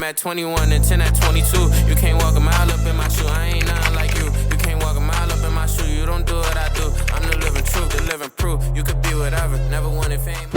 at 21 and 10 at 22. You can't walk a mile up in my shoe, I ain't nothing like you. You can't walk a mile up in my shoe, you don't do what I do. I'm the living truth, the living proof. You could be whatever, never wanted fame.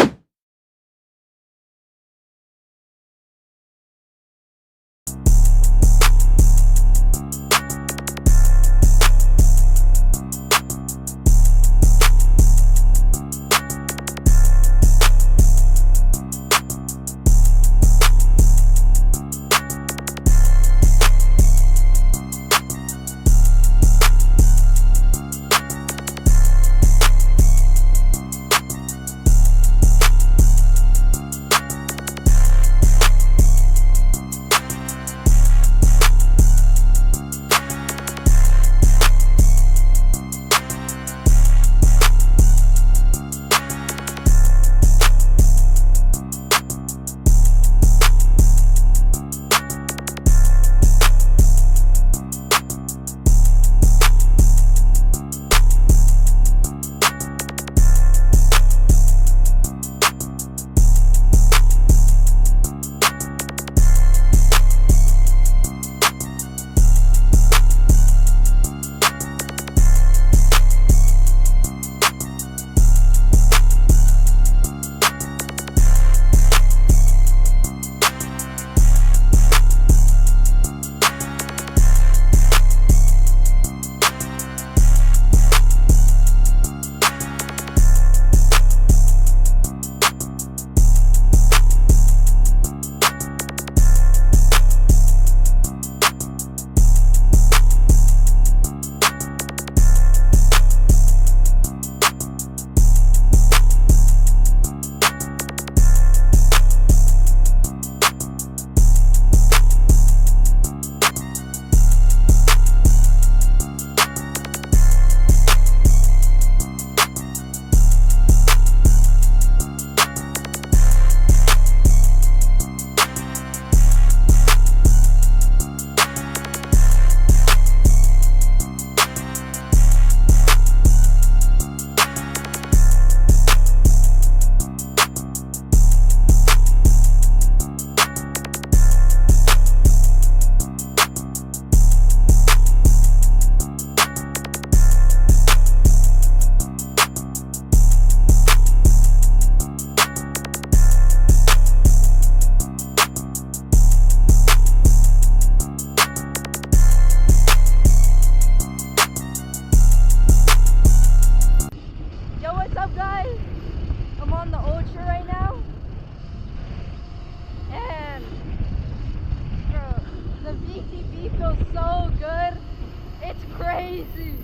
Crazy.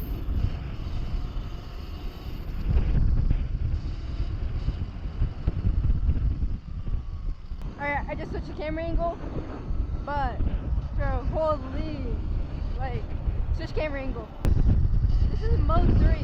Alright, I just switched the camera angle, but bro, holy, like, switch camera angle. This is mode 3.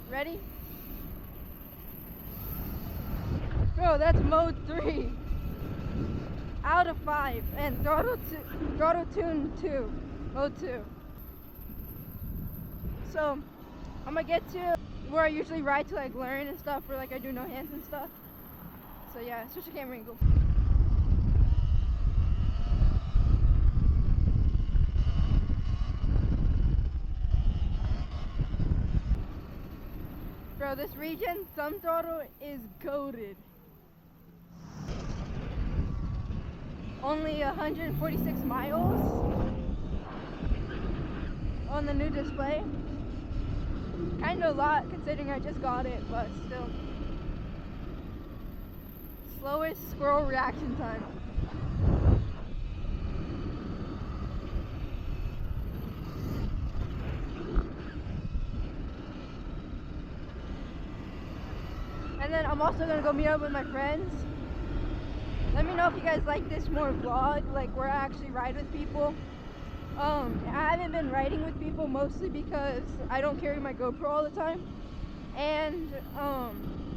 Ready? Bro, that's mode 3 out of 5, and throttle tune 2, mode 2. So I'm gonna get to where I usually ride to like learn and stuff, where like I do no hands and stuff. So yeah, switch the camera angle. Bro, this region, thumb throttle is goated. Only 146 miles on the new display. Kinda a lot considering I just got it, but still. Slowest squirrel reaction time. And then I'm also gonna go meet up with my friends. Let me know if you guys like this more vlog, like where I actually ride with people. I haven't been riding with people mostly because I don't carry my GoPro all the time. And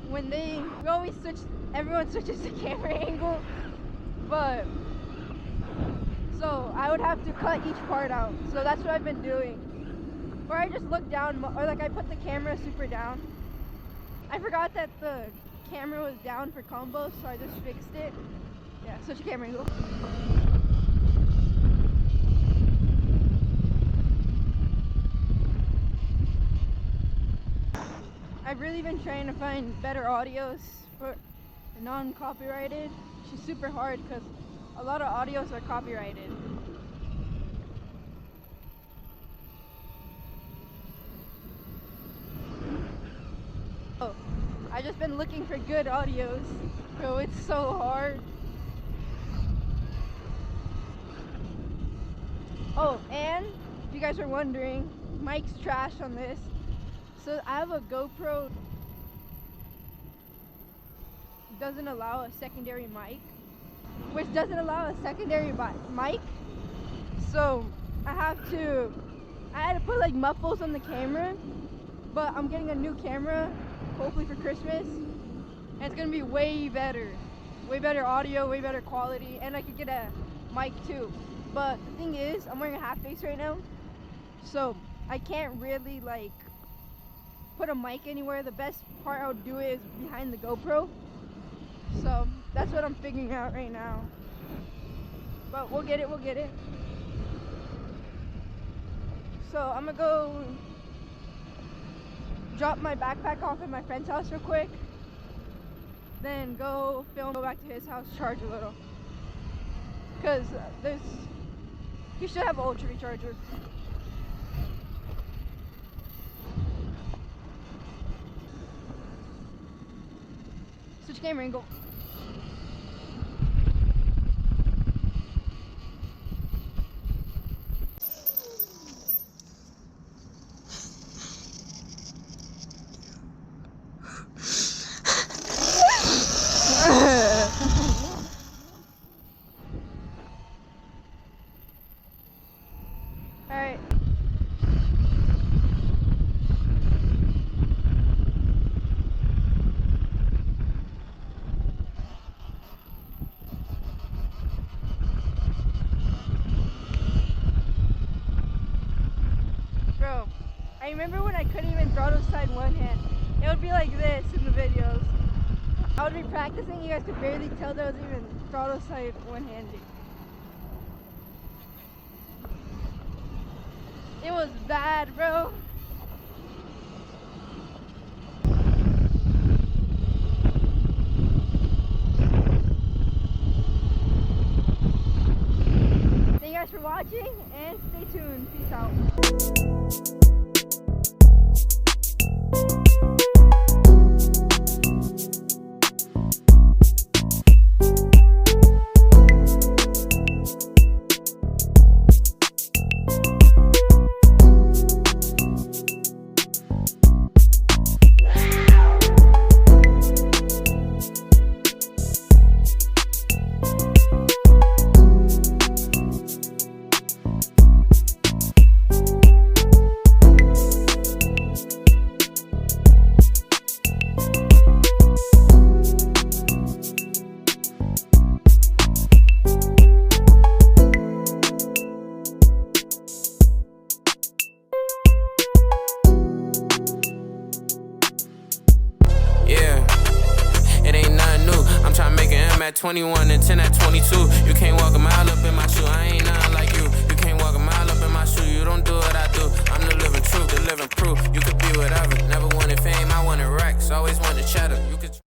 when we always switch, everyone switches the camera angle, but so I would have to cut each part out. So that's what I've been doing. Or I just look down, or like I put the camera super down. I forgot that the camera was down for combo, so I just fixed it. Yeah, switch your camera angle. I've really been trying to find better audios for non-copyrighted. Which is super hard because a lot of audios are copyrighted. Oh, I've just been looking for good audios. Bro, it's so hard. Oh, and if you guys are wondering, mic's trash on this. So I have a GoPro, doesn't allow a secondary mic, which doesn't allow a secondary mic. So I had to put like muffles on the camera, but I'm getting a new camera, hopefully for Christmas, and it's gonna be way better audio, way better quality, and I could get a mic too. But the thing is, I'm wearing a half face right now, so I can't really like put a mic anywhere. The best part I would do it is behind the GoPro. So that's what I'm figuring out right now. But we'll get it. So I'm gonna go drop my backpack off at my friend's house real quick. Then go film, go back to his house, charge a little. Cause he should have an ultra recharger. Switch camera angle. Alright. Bro, I remember when I couldn't even throttle side one hand. It would be like this in the videos. I would be practicing, you guys could barely tell that I was even throttle side one-handed. It was bad, bro. Thank you guys for watching and stay tuned. Peace out. At 21 and 10 at 22. You can't walk a mile up in my shoe. I ain't nothing like